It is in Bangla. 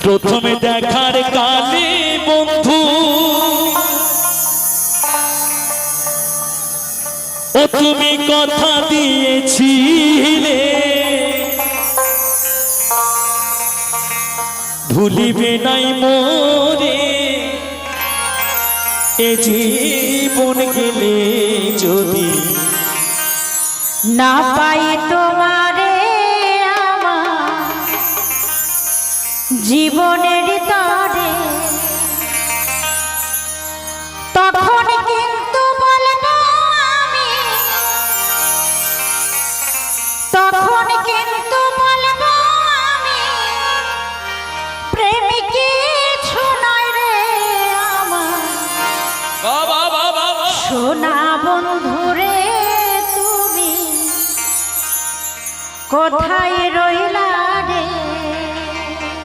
প্রথমে দেখার কালে বন্ধু ও তুমি কথা দিয়েছিলে ভুলিবে নাই মোরে এ জীবন গেলে যদি না পাই তোমারে আমার জীবনের তরে তখন কিন্তু বলবো আমি তখন কিন্তু বলবো আমি প্রেমিক কিছু নয় রে আমার সোনা বন্ধুরে তুমি কোথায় রইলা রে